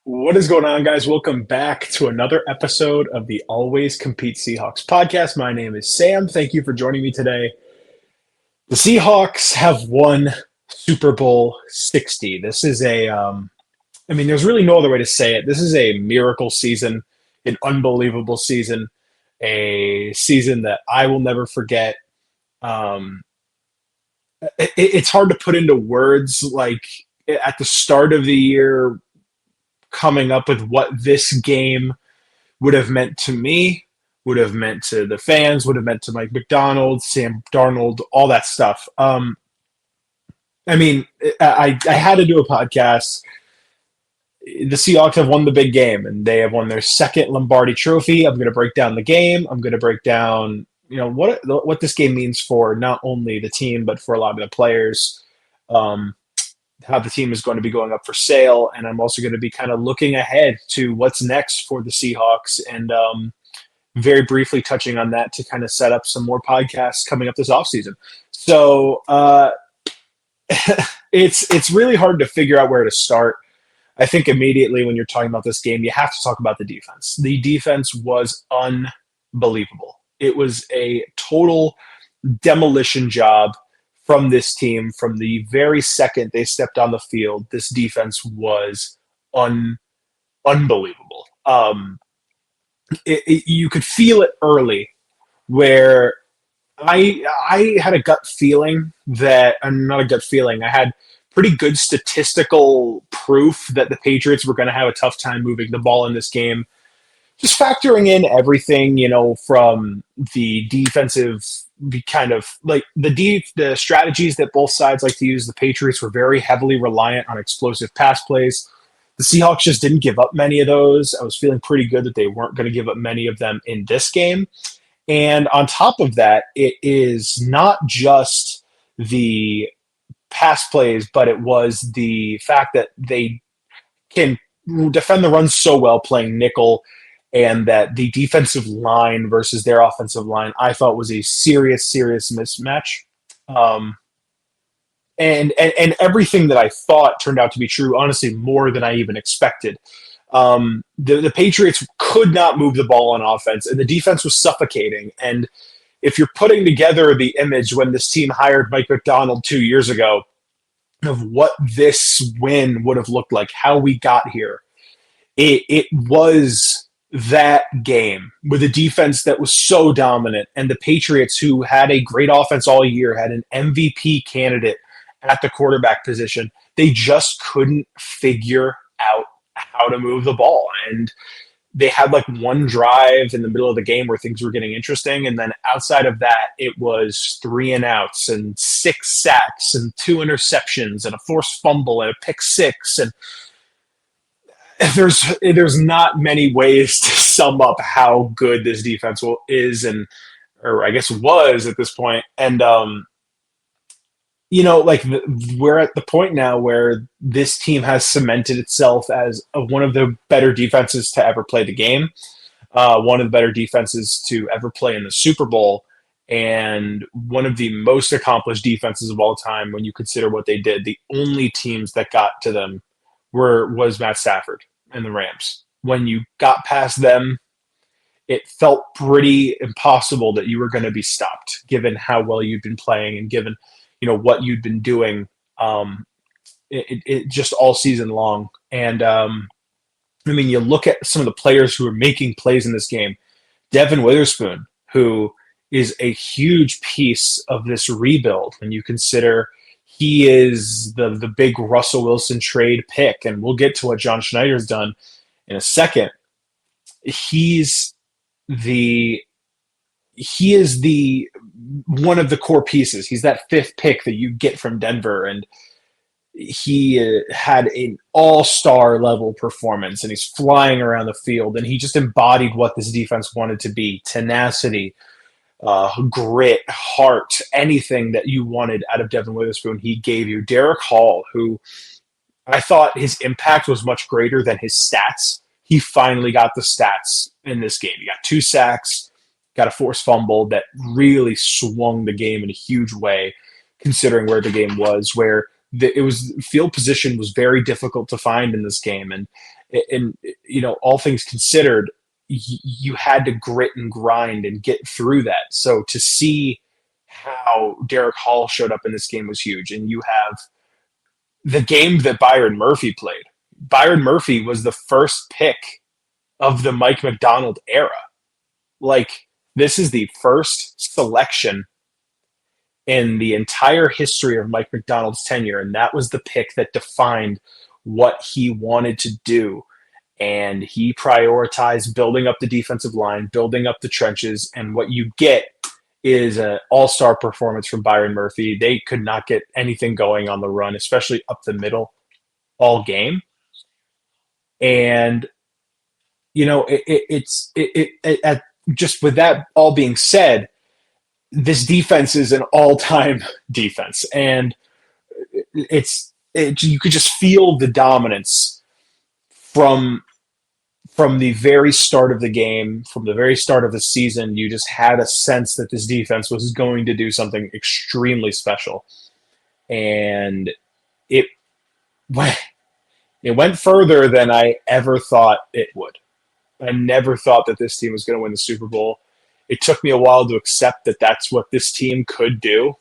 What is going on, guys? Welcome back to another episode of the Always Compete Seahawks podcast. My name is Sam. Thank you for joining me today. The Seahawks have won Super Bowl 60. This is there's really no other way to say it. This is a miracle season, an unbelievable season, a season that I will never forget. Um, it's hard to put into words. Like at the start of the year, coming up with what this game would have meant to me, would have meant to the fans, would have meant to Mike McDonald, Sam Darnold, all that stuff. I mean, I had to do a podcast. The Seahawks have won the big game, and they have won their second Lombardi Trophy. I'm going to break down the game. I'm going to break down, what this game means for not only the team but for a lot of the players. How the team is going to be going up for sale, and I'm also going to be kind of looking ahead to what's next for the Seahawks, and very briefly touching on that to kind of set up some more podcasts coming up this offseason. So it's really hard to figure out where to start. I think immediately when you're talking about this game, you have to talk about the defense. The defense was unbelievable. It was a total demolition job from this team. From the very second they stepped on the field, this defense was unbelievable. You could feel it early, where I had a gut feeling that, not a gut feeling, I had pretty good statistical proof that the Patriots were going to have a tough time moving the ball in this game. Just factoring in everything, from the defensive, kind of like the strategies that both sides like to use. The Patriots were very heavily reliant on explosive pass plays. The Seahawks just didn't give up many of those. I was feeling pretty good that they weren't going to give up many of them in this game. And on top of that, it is not just the pass plays, but it was the fact that they can defend the run so well playing nickel, and that the defensive line versus their offensive line, I thought, was a serious mismatch. Um, and everything that I thought turned out to be true, honestly, more than I even expected. The Patriots could not move the ball on offense, and the defense was suffocating. And if you're putting together the image when this team hired Mike McDonald 2 years ago of what this win would have looked like, how we got here, it was that game with a defense that was so dominant, and the Patriots, who had a great offense all year, had an MVP candidate at the quarterback position. They just couldn't figure out how to move the ball. And they had like one drive in the middle of the game where things were getting interesting. And then outside of that, it was 3-and-outs and 6 sacks and 2 interceptions and a forced fumble and a pick six. And there's not many ways to sum up how good this defense is, and or I guess was at this point. And we're at the point now where this team has cemented itself as one of the better defenses to ever play the game, one of the better defenses to ever play in the Super Bowl, and one of the most accomplished defenses of all time when you consider what they did. The only teams that got to them was Matt Stafford and the Rams. When you got past them, it felt pretty impossible that you were going to be stopped, given how well you'd been playing and given what you'd been doing it just all season long. And you look at some of the players who are making plays in this game. Devin Witherspoon, who is a huge piece of this rebuild when you consider he is the big Russell Wilson trade pick, and we'll get to what John Schneider's done in a second. He is the one of the core pieces. He's that fifth pick that you get from Denver, and he had an all-star level performance, and he's flying around the field, and he just embodied what this defense wanted to be: tenacity, grit, heart, anything that you wanted out of Devin Witherspoon, he gave you. Derek Hall, who I thought his impact was much greater than his stats. He finally got the stats in this game. He got 2 sacks, got a forced fumble that really swung the game in a huge way, considering where the game was, where it was field position was very difficult to find in this game, and all things considered, you had to grit and grind and get through that. So to see how Derek Hall showed up in this game was huge. And you have the game that Byron Murphy played. Byron Murphy was the first pick of the Mike Macdonald era. Like, this is the first selection in the entire history of Mike Macdonald's tenure, and that was the pick that defined what he wanted to do. And he prioritized building up the defensive line, building up the trenches, and what you get is an all-star performance from Byron Murphy. They could not get anything going on the run, especially up the middle, all game. And just with that all being said, this defense is an all-time defense, and you could just feel the dominance from the very start of the game, from the very start of the season. You just had a sense that this defense was going to do something extremely special, and it went further than I ever thought it would. I never thought that this team was going to win the Super Bowl. It took me a while to accept that that's what this team could do.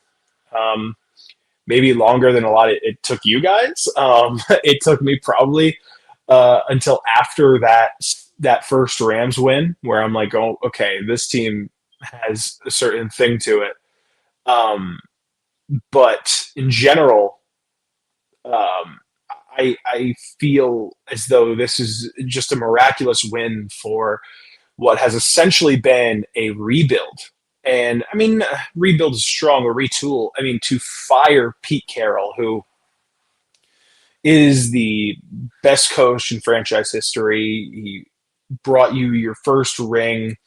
Maybe longer than it took you guys. It took me probably until after that first Rams win, where I'm like, oh, okay, this team has a certain thing to it. But in general, I feel as though this is just a miraculous win for what has essentially been a rebuild. And I mean, rebuild is strong, or retool. I mean, to fire Pete Carroll, who is the best coach in franchise history. He brought you your first ring.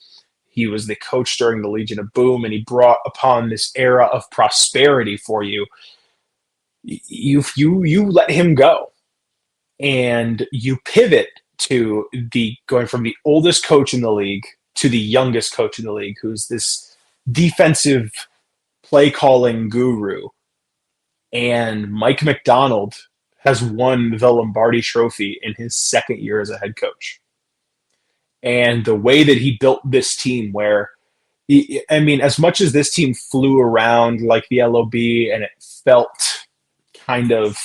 He was the coach during the Legion of Boom, and he brought upon this era of prosperity for you. You let him go, and you pivot to going from the oldest coach in the league to the youngest coach in the league, who's this defensive play calling guru. And Mike Macdonald has won the Lombardi Trophy in his second year as a head coach. And the way that he built this team, where, as much as this team flew around like the LOB and it felt kind of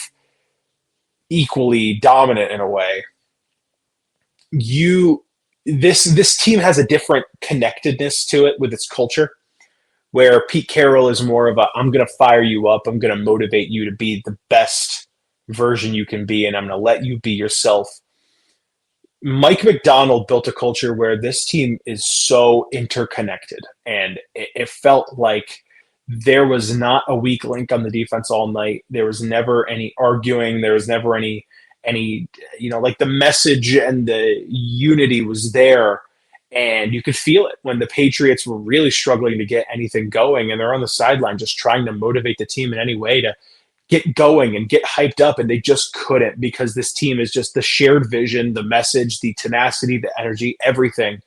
equally dominant in a way, this team has a different connectedness to it with its culture, where Pete Carroll is more of I'm going to fire you up, I'm going to motivate you to be the best version you can be, and I'm going to let you be yourself. Mike Macdonald built a culture where this team is so interconnected, and it felt like there was not a weak link on the defense all night. There was never any arguing. There was never any like the message and the unity was there, and you could feel it when the Patriots were really struggling to get anything going, and they're on the sideline just trying to motivate the team in any way to get going and get hyped up, and they just couldn't, because this team is just the shared vision, the message, the tenacity, the energy, everything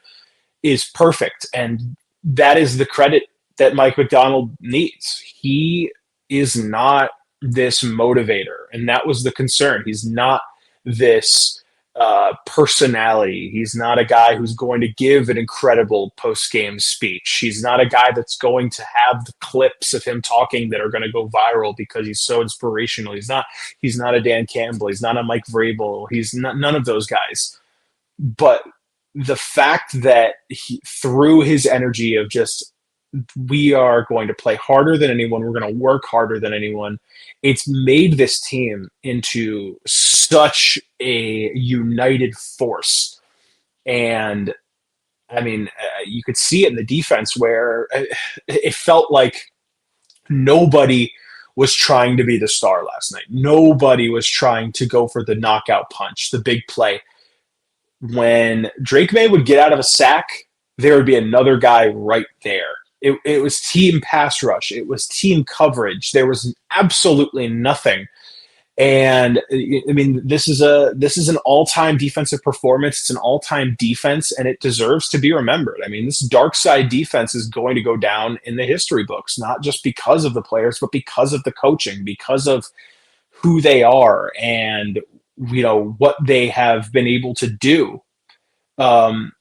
is perfect. And that is the credit that Mike Macdonald needs. He is not this motivator, and that was the concern. He's not this personality. He's not a guy who's going to give an incredible post-game speech. He's not a guy that's going to have the clips of him talking that are going to go viral because he's so inspirational. He's not a Dan Campbell. He's not a Mike Vrabel. He's not none of those guys. But the fact that through his energy of just, we are going to play harder than anyone, we're going to work harder than anyone, it's made this team into such a united force. And you could see it in the defense, where it felt like nobody was trying to be the star last night. Nobody was trying to go for the knockout punch, the big play. When Drake May would get out of a sack, there would be another guy right there. It was team pass rush. It was team coverage. There was absolutely nothing. And this is an all-time defensive performance. It's an all-time defense, and it deserves to be remembered. This dark side defense is going to go down in the history books, not just because of the players, but because of the coaching, because of who they are and what they have been able to do. Um,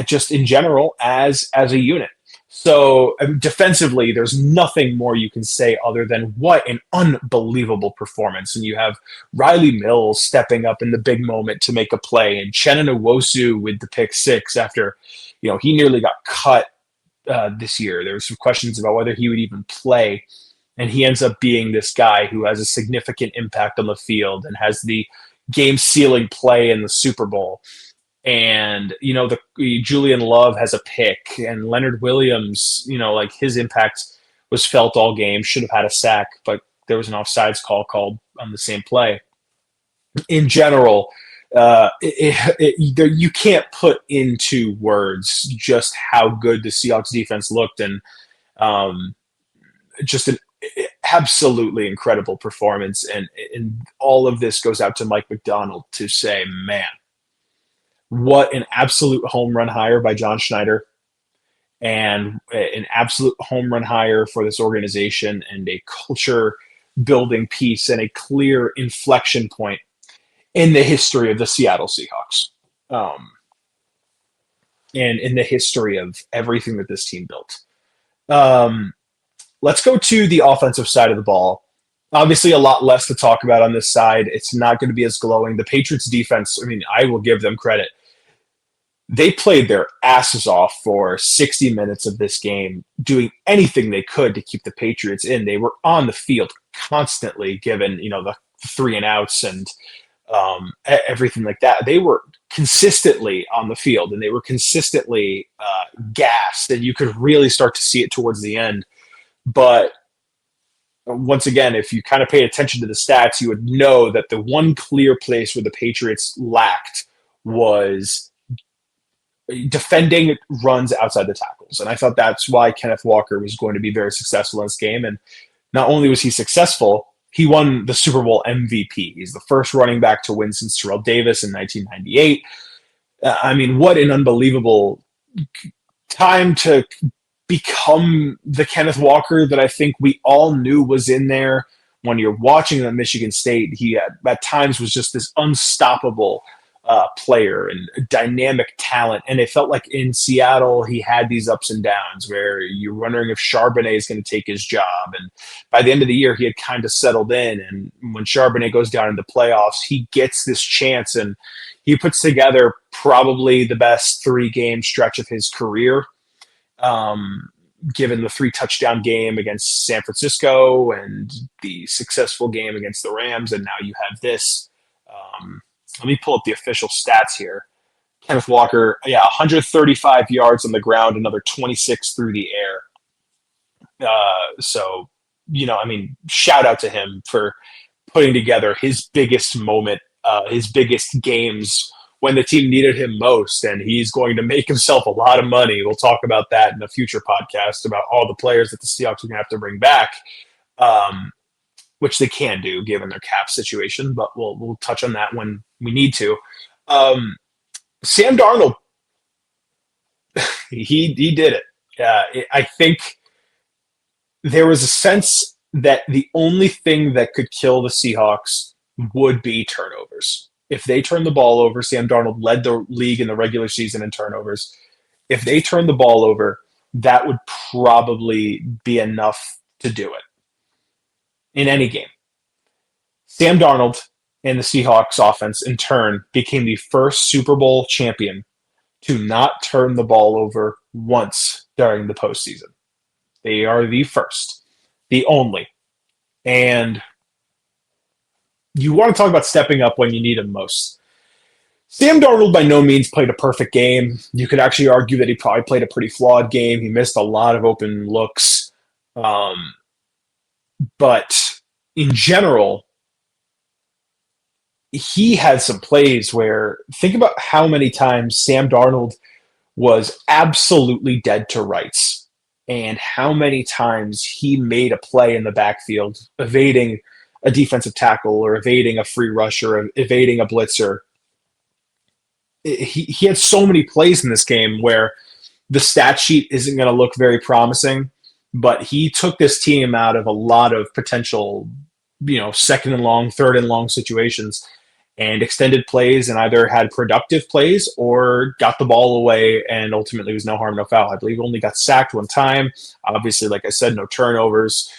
just in general as a unit. So defensively, there's nothing more you can say other than what an unbelievable performance. And you have Riley Mills stepping up in the big moment to make a play, and Chenan Owosu with the pick six after, he nearly got cut this year. There were some questions about whether he would even play, and he ends up being this guy who has a significant impact on the field and has the game sealing play in the Super Bowl. And the Julian Love has a pick, and Leonard Williams, like his impact was felt all game. Should have had a sack, but there was an offsides call called on the same play. In general, you can't put into words just how good the Seahawks defense looked, and just an absolutely incredible performance. And all of this goes out to Mike Macdonald to say, man, what an absolute home run hire by John Schneider, and an absolute home run hire for this organization, and a culture building piece and a clear inflection point in the history of the Seattle Seahawks, and in the history of everything that this team built. Let's go to the offensive side of the ball. Obviously, a lot less to talk about on this side. It's not going to be as glowing. The Patriots defense, I will give them credit. They played their asses off for 60 minutes of this game, doing anything they could to keep the Patriots in. They were on the field constantly, given the 3 and outs and everything like that. They were consistently on the field, and they were consistently gassed, and you could really start to see it towards the end. But once again, if you kind of paid attention to the stats, you would know that the one clear place where the Patriots lacked was defending runs outside the tackles. And I thought that's why Kenneth Walker was going to be very successful in this game. And not only was he successful, he won the Super Bowl MVP. He's the first running back to win since Terrell Davis in 1998. What an unbelievable time to become the Kenneth Walker that I think we all knew was in there. When you're watching at Michigan State, he at times was just this unstoppable player and dynamic talent. And it felt like in Seattle, he had these ups and downs where you're wondering if Charbonnet is going to take his job. And by the end of the year, he had kind of settled in. And when Charbonnet goes down in the playoffs, he gets this chance, and he puts together probably the best 3-game stretch of his career. Given the 3-touchdown game against San Francisco and the successful game against the Rams, and now you have this. Let me pull up the official stats here. Kenneth Walker, 135 yards on the ground, another 26 through the air. Shout out to him for putting together his biggest moment, his biggest games when the team needed him most, and he's going to make himself a lot of money. We'll talk about that in a future podcast about all the players that the Seahawks are going to have to bring back, which they can do given their cap situation, but we'll touch on that when we need to. Sam Darnold, he did it. I think there was a sense that the only thing that could kill the Seahawks would be turnovers. If they turned the ball over, Sam Darnold led the league in the regular season in turnovers. If they turned the ball over, that would probably be enough to do it in any game. Sam Darnold and the Seahawks offense, in turn, became the first Super Bowl champion to not turn the ball over once during the postseason. They are the first, the only. And you want to talk about stepping up when you need him most. Sam Darnold by no means played a perfect game. You could actually argue that he probably played a pretty flawed game. He missed a lot of open looks. But in general, he had some plays where, think about how many times Sam Darnold was absolutely dead to rights, and how many times he made a play in the backfield, evading a defensive tackle or evading a free rusher, or evading a blitzer. He had so many plays in this game where the stat sheet isn't going to look very promising, but he took this team out of a lot of potential second and long, third and long situations and extended plays, and either had productive plays or got the ball away, and ultimately was no harm, no foul. I believe he only got sacked one time. Obviously, like I said, no turnovers.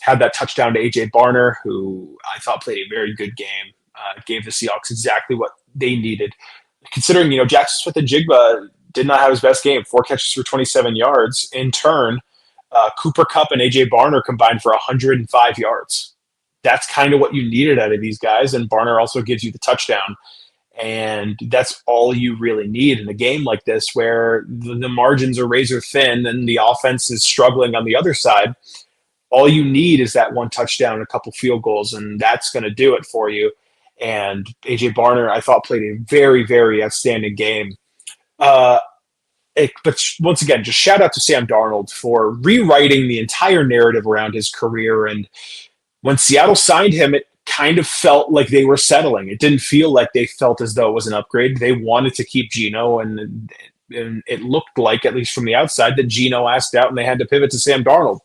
Had that touchdown to AJ Barner, who I thought played a very good game. Gave the Seahawks exactly what they needed. Considering, Jackson Smith and Jigba did not have his best game, 4 catches for 27 yards. In turn, Cooper Kupp and AJ Barner combined for 105 yards. That's kind of what you needed out of these guys. And Barner also gives you the touchdown. And that's all you really need in a game like this, where the margins are razor thin and the offense is struggling on the other side. All you need is that one touchdown and a couple field goals, and that's going to do it for you. And AJ Barner, I thought, played a very, very outstanding game. But once again, just shout out to Sam Darnold for rewriting the entire narrative around his career. And when Seattle signed him, it kind of felt like they were settling. It didn't feel like they felt as though it was an upgrade. They wanted to keep Geno, and it looked like, at least from the outside, that Geno asked out and they had to pivot to Sam Darnold.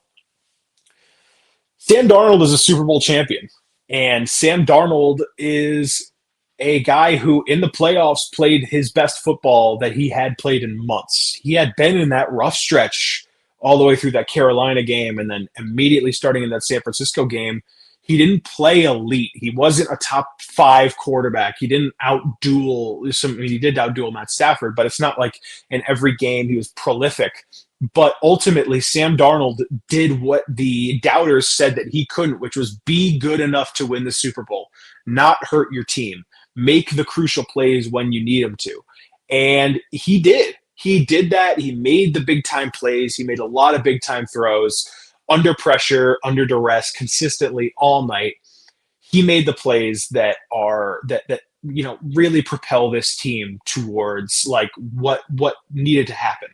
Sam Darnold is a Super Bowl champion, and Sam Darnold is a guy who in the playoffs played his best football that he had played in months. He had been in that rough stretch all the way through that Carolina game, and then immediately starting in that San Francisco game. He didn't play elite. He wasn't a top 5 quarterback. He didn't outduel he did outduel Matt Stafford, but it's not like in every game he was prolific. But ultimately, Sam Darnold did what the doubters said that he couldn't, which was be good enough to win the Super Bowl, not hurt your team, make the crucial plays when you need him to. And he did. He did that. He made the big-time plays. He made a lot of big-time throws under pressure, under duress, consistently all night. He made the plays that really propel this team towards like what needed to happen.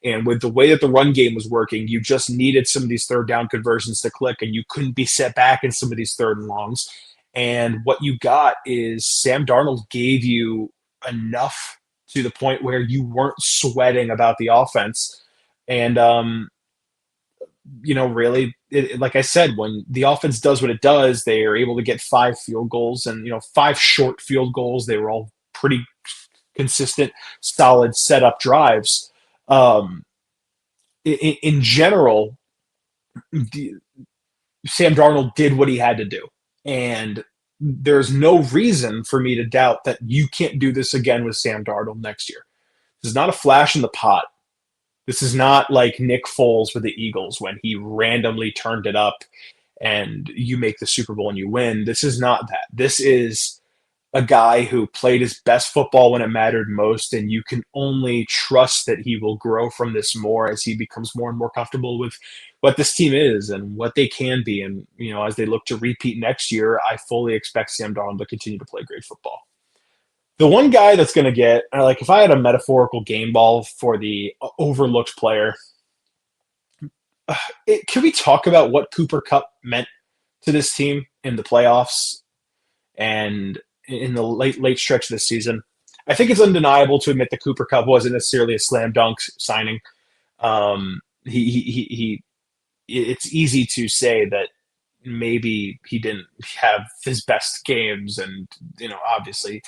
And with the way that the run game was working, you just needed some of these third down conversions to click, and you couldn't be set back in some of these third and longs. And what you got is Sam Darnold gave you enough to the point where you weren't sweating about the offense. And really, like I said, when the offense does what it does, they are able to get 5 field goals, and 5 short field goals. They were all pretty consistent, solid setup drives. In general, Sam Darnold did what he had to do, and there's no reason for me to doubt that you can't do this again with Sam Darnold next year. This is not a flash in the pot. This is not like Nick Foles with the Eagles when he randomly turned it up and you make the Super Bowl and you win. This is not that. This is a guy who played his best football when it mattered most, and you can only trust that he will grow from this more as he becomes more and more comfortable with what this team is and what they can be. And, as they look to repeat next year, I fully expect Sam Darnold to continue to play great football. The one guy that's going to get, like, if I had a metaphorical game ball for the overlooked player, can we talk about what Cooper Kupp meant to this team in the playoffs and in the late stretch of this season? I think it's undeniable to admit that Cooper Kupp wasn't necessarily a slam dunk signing. It's easy to say that maybe he didn't have his best games, and obviously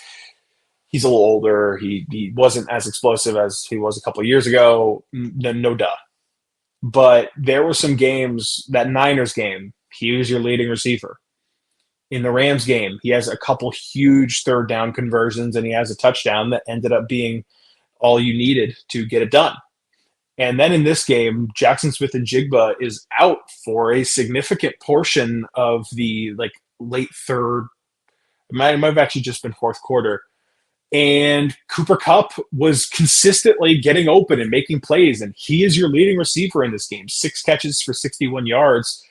he's a little older. He wasn't as explosive as he was a couple of years ago. No duh. But there were some games, that Niners game, he was your leading receiver. In the Rams game, he has a couple huge third down conversions, and he has a touchdown that ended up being all you needed to get it done. And then in this game, Jackson Smith and Jigba is out for a significant portion of the late third. It might have actually just been fourth quarter. And Cooper Kupp was consistently getting open and making plays, and he is your leading receiver in this game. 6 catches for 61 yards.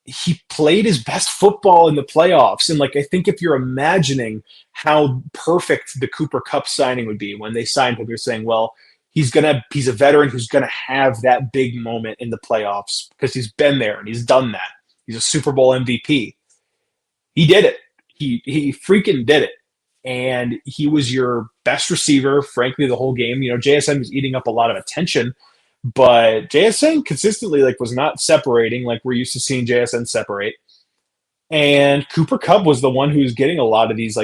He played his best football in the playoffs. And I think if you're imagining how perfect the Cooper Kupp signing would be when they signed him, you're saying, well, he's a veteran who's going to have that big moment in the playoffs because he's been there and he's done that. He's a Super Bowl MVP. He did it. He freaking did it. And he was your best receiver, frankly, the whole game. JSN was eating up a lot of attention, but JSN consistently was not separating like we're used to seeing JSN separate. And Cooper Kupp was the one who was getting a lot of these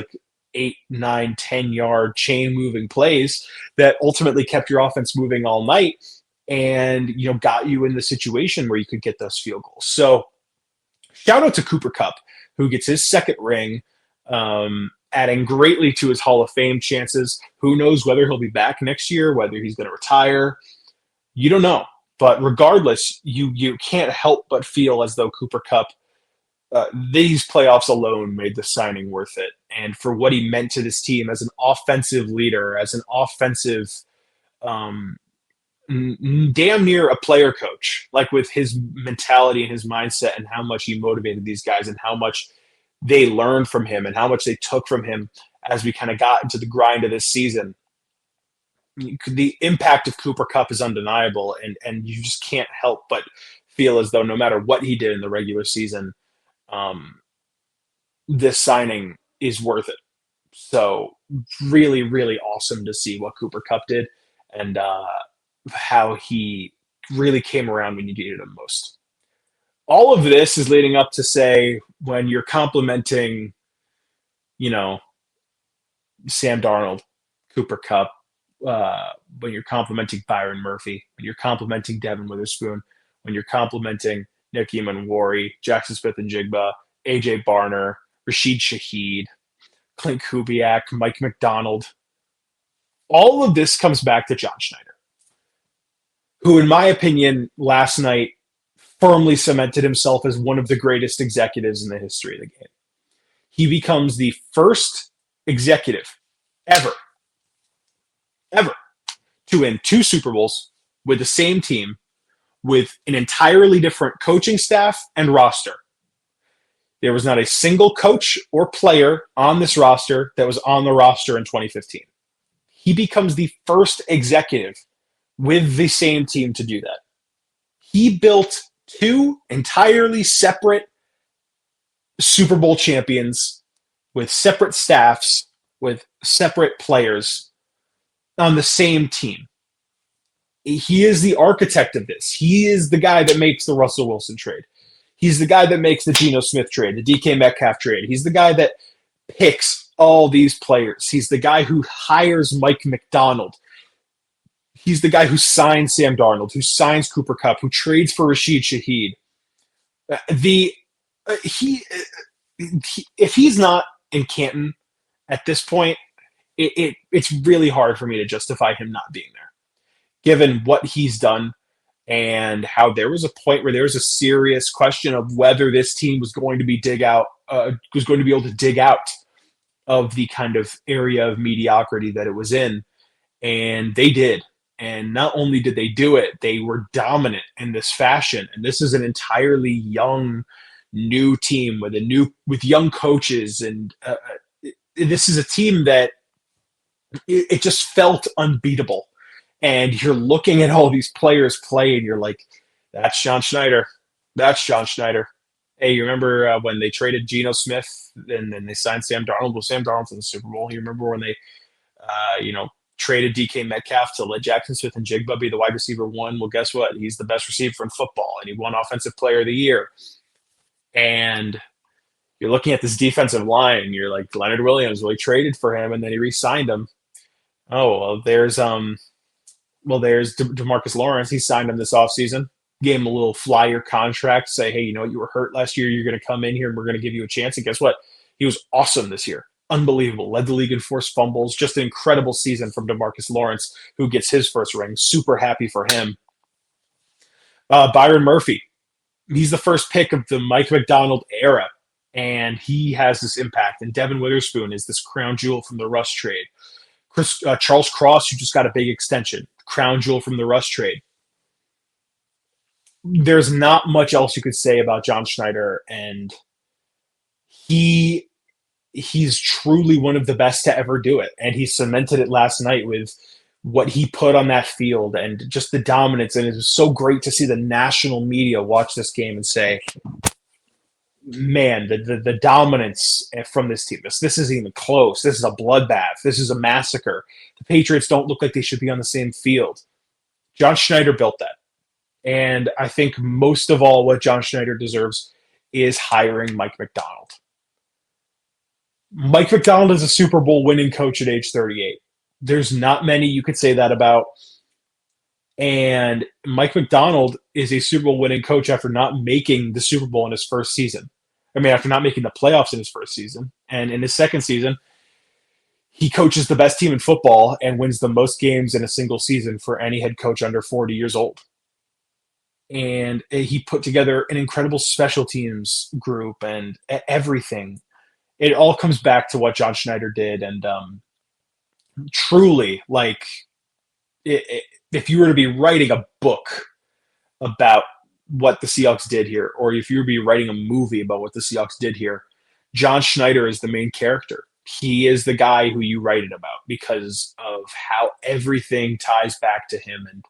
8, 9, 10 yard chain moving plays that ultimately kept your offense moving all night and got you in the situation where you could get those field goals. So shout out to Cooper Kupp, who gets his second ring, adding greatly to his Hall of Fame chances. Who knows whether he'll be back next year, whether he's going to retire. You don't know. But regardless, you can't help but feel as though Cooper Kupp, these playoffs alone made the signing worth it. And for what he meant to this team as an offensive leader, as an offensive damn near a player coach, with his mentality and his mindset and how much he motivated these guys and how much they learned from him and how much they took from him as we kind of got into the grind of this season. The impact of Cooper Kupp is undeniable, and you just can't help but feel as though no matter what he did in the regular season, this signing is worth it. So really, really awesome to see what Cooper Kupp did and how he really came around when you needed him most. All of this is leading up to say when you're complimenting, Sam Darnold, Cooper Kupp, when you're complimenting Byron Murphy, when you're complimenting Devin Witherspoon, when you're complimenting Nick Eamon-Wari, Jackson Smith-Njigba, AJ Barner, Rashid Shaheed, Clint Kubiak, Mike McDonald. All of this comes back to John Schneider, who, in my opinion, last night firmly cemented himself as one of the greatest executives in the history of the game. He becomes the first executive ever to win 2 Super Bowls with the same team, with an entirely different coaching staff and roster. There was not a single coach or player on this roster that was on the roster in 2015. He becomes the first executive with the same team to do that. He built 2 entirely separate Super Bowl champions with separate staffs, with separate players on the same team. He is the architect of this. He is the guy that makes the Russell Wilson trade. He's the guy that makes the Geno Smith trade, the DK Metcalf trade. He's the guy that picks all these players. He's the guy who hires Mike McDonald. He's the guy who signs Sam Darnold, who signs Cooper Kupp, who trades for Rashid Shaheed. If he's not in Canton at this point, it's really hard for me to justify him not being there, given what he's done and how there was a point where there was a serious question of whether this team was going to be able to dig out of the kind of area of mediocrity that it was in, and they did. And not only did they do it, they were dominant in this fashion. And this is an entirely young, new team with young coaches, and this is a team that it just felt unbeatable. And you're looking at all these players play, and you're like, "That's John Schneider. That's John Schneider." Hey, you remember when they traded Geno Smith and then they signed Sam Darnold? Well, Sam Darnold's in the Super Bowl. You remember when they, traded DK Metcalf to let Jackson Smith-Njigba be the wide receiver 1? Well, guess what? He's the best receiver in football, and he won Offensive Player of the Year. And you're looking at this defensive line, and you're like, Leonard Williams, well, he traded for him, and then he re-signed him. Oh, well, there's DeMarcus Lawrence. He signed him this offseason. Gave him a little flyer contract. Say, hey, you were hurt last year. You're going to come in here, and we're going to give you a chance. And guess what? He was awesome this year. Unbelievable. Led the league in forced fumbles. Just an incredible season from DeMarcus Lawrence, who gets his first ring. Super happy for him. Byron Murphy. He's the first pick of the Mike McDonald era, and he has this impact. And Devin Witherspoon is this crown jewel from the Russ trade. Charles Cross, who just got a big extension. Crown jewel from the Russ trade. There's not much else you could say about John Schneider, and he's truly one of the best to ever do it. And he cemented it last night with what he put on that field and just the dominance. And it was so great to see the national media watch this game and say, man, the dominance from this team. This isn't even close. This is a bloodbath. This is a massacre. The Patriots don't look like they should be on the same field. John Schneider built that. And I think most of all, what John Schneider deserves is hiring Mike Macdonald. Mike Macdonald is a Super Bowl winning coach at age 38. There's not many you could say that about. And Mike Macdonald is a Super Bowl winning coach after not making the Super Bowl in his first season. I mean, after not making the playoffs in his first season. And in his second season, he coaches the best team in football and wins the most games in a single season for any head coach under 40 years old. And he put together an incredible special teams group and everything. It all comes back to what John Schneider did. And truly, like, if you were to be writing a book about what the Seahawks did here, or if you were to be writing a movie about what the Seahawks did here, John Schneider is the main character. He is the guy who you write it about because of how everything ties back to him, and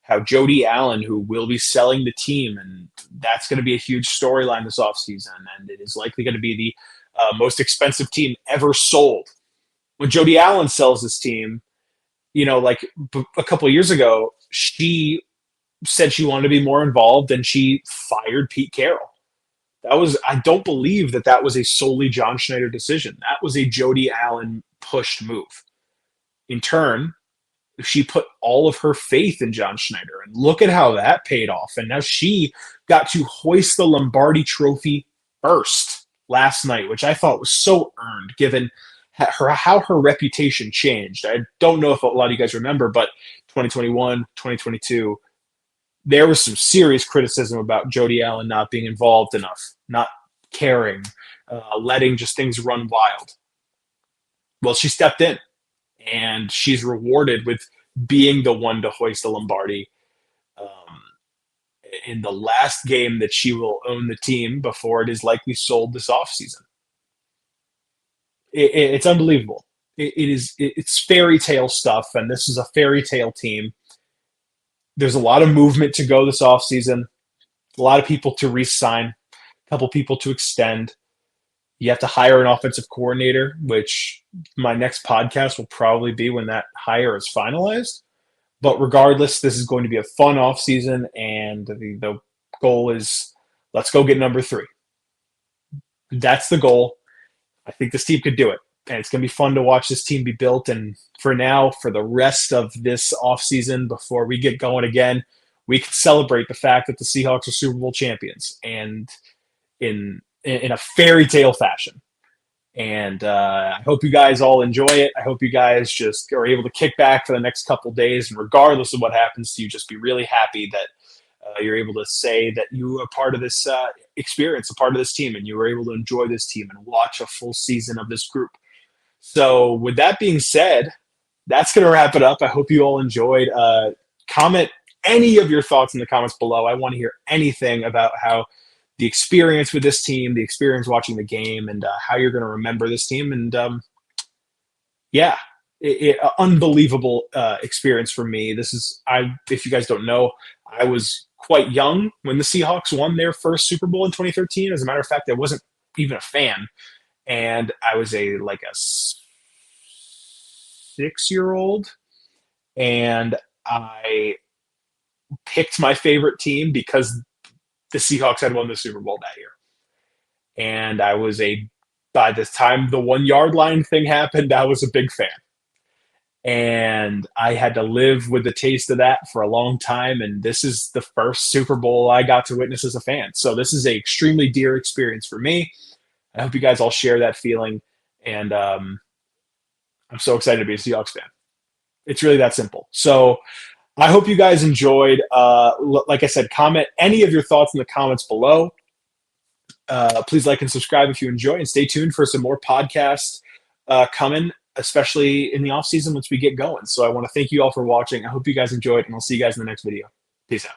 how Jody Allen, who will be selling the team, and that's going to be a huge storyline this offseason, and it is likely going to be the most expensive team ever sold. When Jody Allen sells this team, like a couple of years ago, she said she wanted to be more involved, and she fired Pete Carroll. I don't believe that was a solely John Schneider decision. That was a Jody Allen pushed move. In turn, she put all of her faith in John Schneider, and look at how that paid off. And now she got to hoist the Lombardi Trophy first last night, which I thought was so earned given how her reputation changed. I don't know if a lot of you guys remember, but 2021, 2022, there was some serious criticism about Jody Allen not being involved enough, not caring, letting just things run wild. Well, she stepped in, and she's rewarded with being the one to hoist the Lombardi in the last game that she will own the team before it is likely sold this offseason. It's unbelievable. It's fairy tale stuff, and this is a fairy tale team. There's a lot of movement to go this offseason, a lot of people to re-sign, a couple people to extend. You have to hire an offensive coordinator, which my next podcast will probably be when that hire is finalized. But regardless, this is going to be a fun offseason, and the goal is let's go get number 3. That's the goal. I think this team could do it, and it's going to be fun to watch this team be built. And for now, for the rest of this offseason, before we get going again, we can celebrate the fact that the Seahawks are Super Bowl champions, and in a fairy tale fashion. And I hope you guys all enjoy it. I hope you guys just are able to kick back for the next couple days, and regardless of what happens to you, just be really happy that you're able to say that you were a part of this experience, a part of this team, and you were able to enjoy this team and watch a full season of this group. So with that being said, that's going to wrap it up. I hope you all enjoyed. Comment any of your thoughts in the comments below. I want to hear anything about how the experience with this team, the experience watching the game, and how you're going to remember this team. And unbelievable experience for me. If you guys don't know, I was quite young when the Seahawks won their first Super Bowl in 2013. As a matter of fact, I wasn't even a fan, and I was a 6-year-old, and I picked my favorite team because the Seahawks had won the Super Bowl that year. And by the time the 1 yard line thing happened, I was a big fan. And I had to live with the taste of that for a long time. And this is the first Super Bowl I got to witness as a fan. So this is an extremely dear experience for me. I hope you guys all share that feeling. And I'm so excited to be a Seahawks fan. It's really that simple. So I hope you guys enjoyed. Like I said, comment any of your thoughts in the comments below. Please like and subscribe if you enjoy, and stay tuned for some more podcasts coming, especially in the off season once we get going. So I want to thank you all for watching. I hope you guys enjoyed, and I'll see you guys in the next video. Peace out.